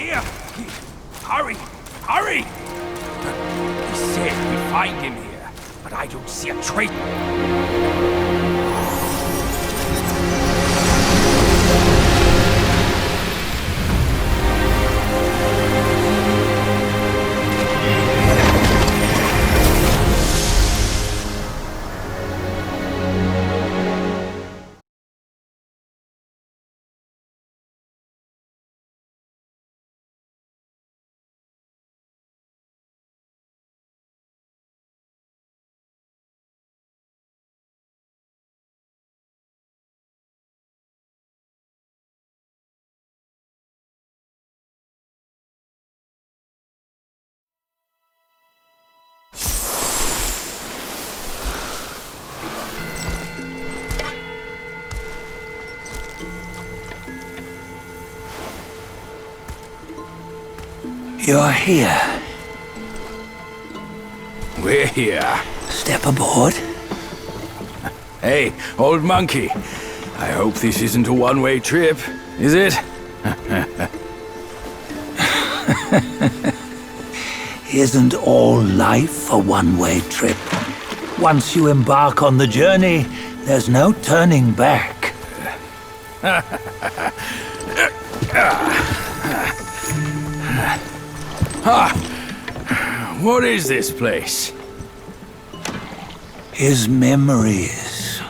here! Hurry! Hurry! He said we find him here, but I don't see a trace. You're here. We're here. Step aboard. Hey, old monkey. I hope this isn't a one-way trip, is it? Isn't all life a one-way trip? Once you embark on the journey, there's no turning back. What is this place? His memories.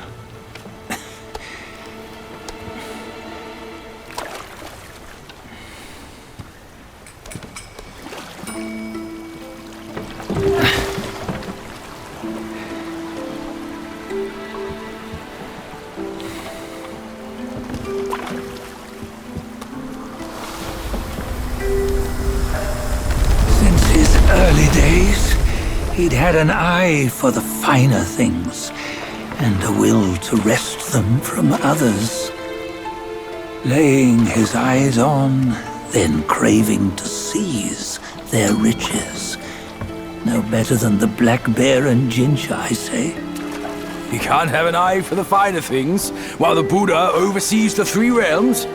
Early days, he'd had an eye for the finer things, and a will to wrest them from others. Laying his eyes on, then craving to seize their riches. No better than the black bear and ginger, I say. You can't have an eye for the finer things, while the Buddha oversees the three realms?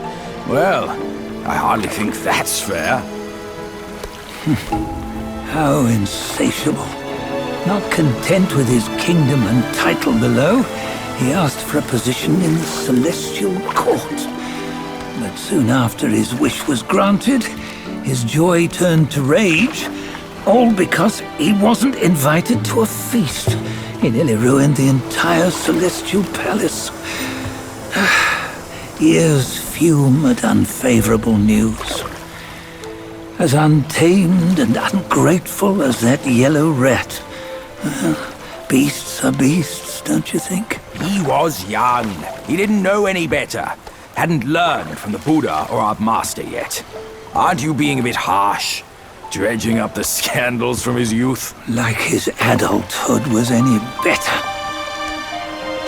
Well, I hardly think that's fair. How insatiable. Not content with his kingdom and title below, he asked for a position in the celestial court. But soon after his wish was granted, his joy turned to rage, all because he wasn't invited to a feast. He nearly ruined the entire celestial palace. Ears fume at unfavorable news. As untamed and ungrateful as that yellow rat. Beasts are beasts, don't you think? He was young. He didn't know any better. Hadn't learned from the Buddha or our master yet. Aren't you being a bit harsh? Dredging up the scandals from his youth? Like his adulthood was any better.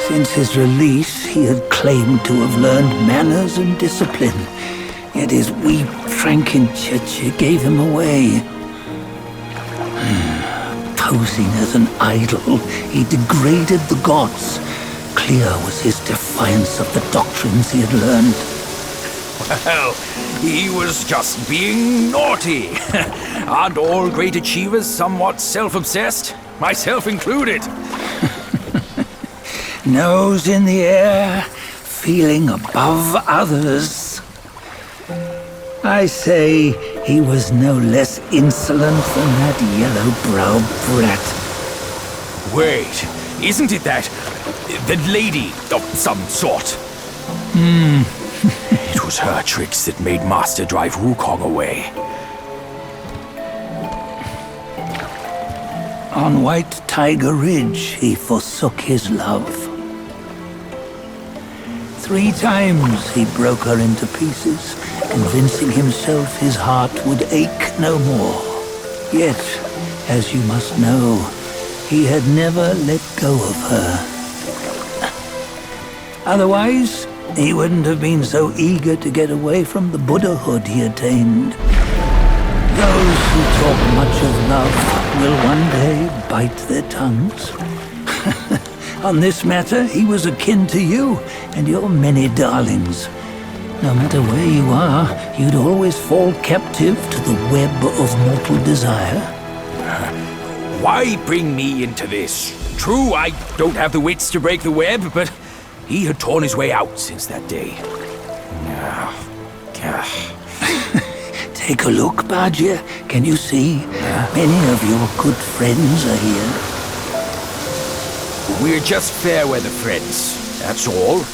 Since his release, he had claimed to have learned manners and discipline. Yet his weak Frankenchurch gave him away. Posing as an idol, he degraded the gods. Clear was his defiance of the doctrines he had learned. Well, he was just being naughty. Aren't all great achievers somewhat self-obsessed? Myself included. Nose in the air, feeling above others. I say he was no less insolent than that yellow-browed brat. Wait, isn't it that lady of some sort? It was her tricks that made Master drive Wukong away. On White Tiger Ridge, he forsook his love. 3 times he broke her into pieces, convincing himself his heart would ache no more. Yet, as you must know, he had never let go of her. Otherwise, he wouldn't have been so eager to get away from the Buddhahood he attained. Those who talk much of love will one day bite their tongues. On this matter, he was akin to you and your many darlings. No matter where you are, you'd always fall captive to the web of mortal desire. Why bring me into this? True, I don't have the wits to break the web, but he had torn his way out since that day. Take a look, Badger. Can you see? Many of your good friends are here. We're just fair weather friends, that's all.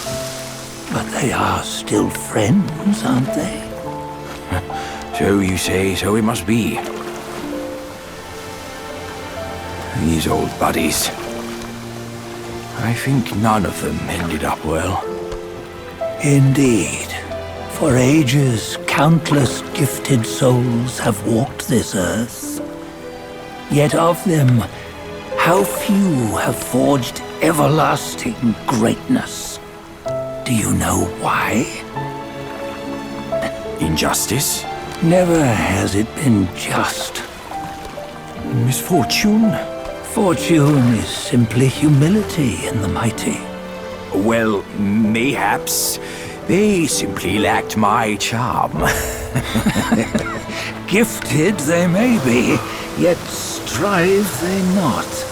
But they are still friends, aren't they? So you say, so it must be. These old buddies. I think none of them ended up well. Indeed. For ages, countless gifted souls have walked this earth. Yet of them, how few have forged everlasting greatness? Do you know why? Injustice? Never has it been just. Misfortune? Fortune is simply humility in the mighty. Well, mayhaps they simply lacked my charm. Gifted they may be, yet strive they not.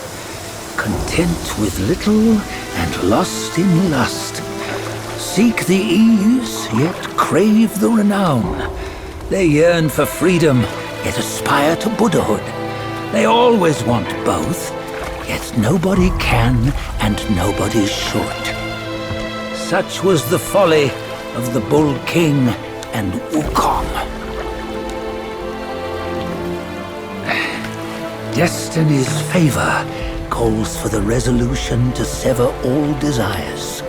Content with little and lost in lust. Seek the ease, yet crave the renown. They yearn for freedom, yet aspire to Buddhahood. They always want both, yet nobody can and nobody should. Such was the folly of the Bull King and Wukong. Destiny's favor calls for the resolution to sever all desires.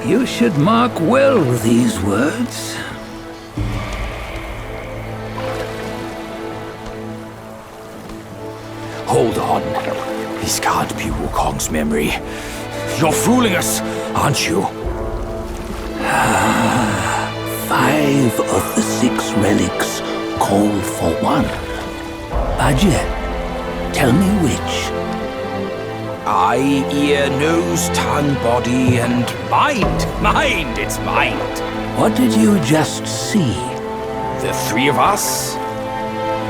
You should mark well these words. Hold on. This can't be Wukong's memory. You're fooling us, aren't you? 5 of the 6 relics call for one. Badger, tell me which. Eye, ear, nose, tongue, body, and mind. Mind, it's mind. What did you just see? The 3 of us?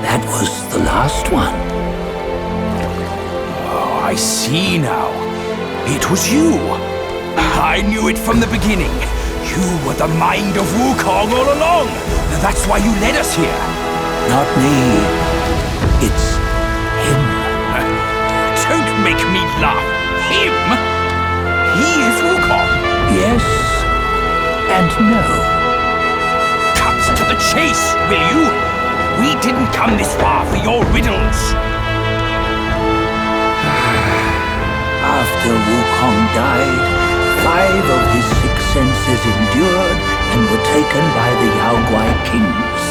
That was the last one. Oh, I see now. It was you. I knew it from the beginning. You were the mind of Wukong all along. That's why you led us here. Not me. It's him. Don't make me laugh. Him? He is Wukong. Yes and no. Cut to the chase, will you? We didn't come this far for your riddles. After Wukong died, 5 of his 6 senses endured and were taken by the Yaoguai kings.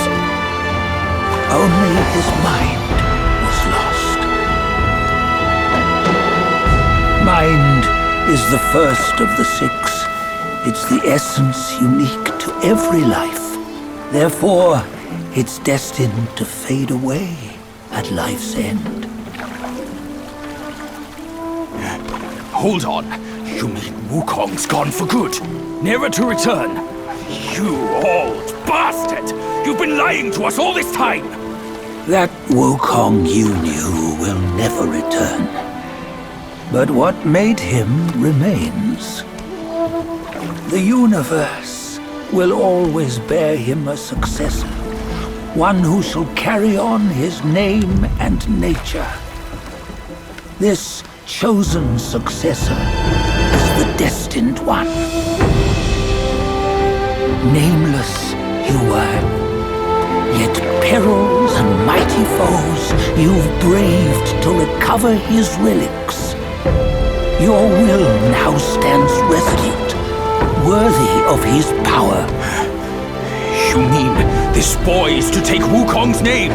Only his mind was lost. Mind is the first of the 6. It's the essence unique to every life. Therefore, it's destined to fade away at life's end. Hold on. You mean Wukong's gone for good? Never to return? You old bastard! You've been lying to us all this time! That Wukong you knew will never return. But what made him remains. The universe will always bear him a successor. One who shall carry on his name and nature. This chosen successor is the destined one. Nameless you were, yet perils and mighty foes you've braved to recover his relics. Your will now stands resolute, worthy of his power. You mean this boy is to take Wukong's name?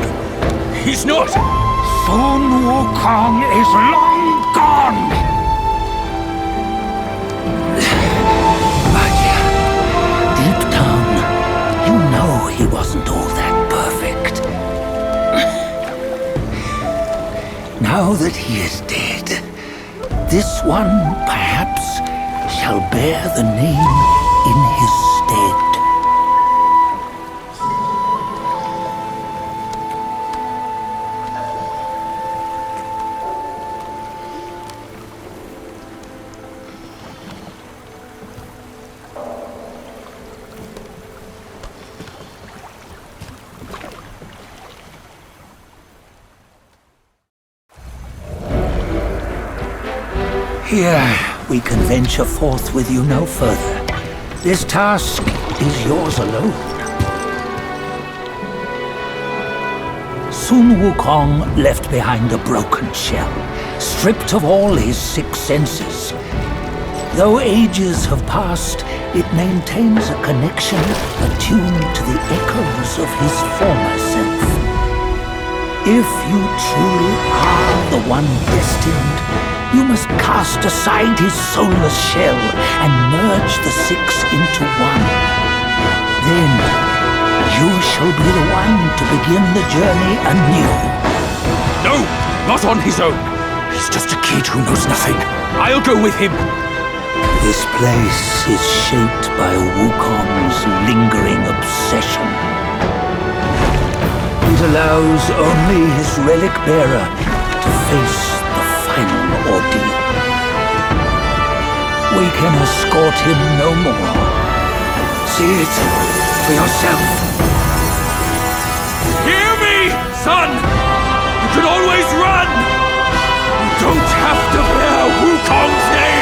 He's not! Sun Wukong is long gone! But deep down, you know he wasn't all that perfect. Now that he is dead, this one, perhaps, shall bear the name in his stead. Here, we can venture forth with you no further. This task is yours alone. Soon Wukong left behind a broken shell, stripped of all his six senses. Though ages have passed, it maintains a connection attuned to the echoes of his former self. If you truly are the one destined, you must cast aside his soulless shell and merge the six into one. Then, you shall be the one to begin the journey anew. No, not on his own. He's just a kid who knows nothing. I'll go with him. This place is shaped by Wukong's lingering obsession. It allows only his relic bearer to face the final ordeal. We can escort him no more. See it for yourself. Hear me, son! You can always run! You don't have to bear Wukong's name!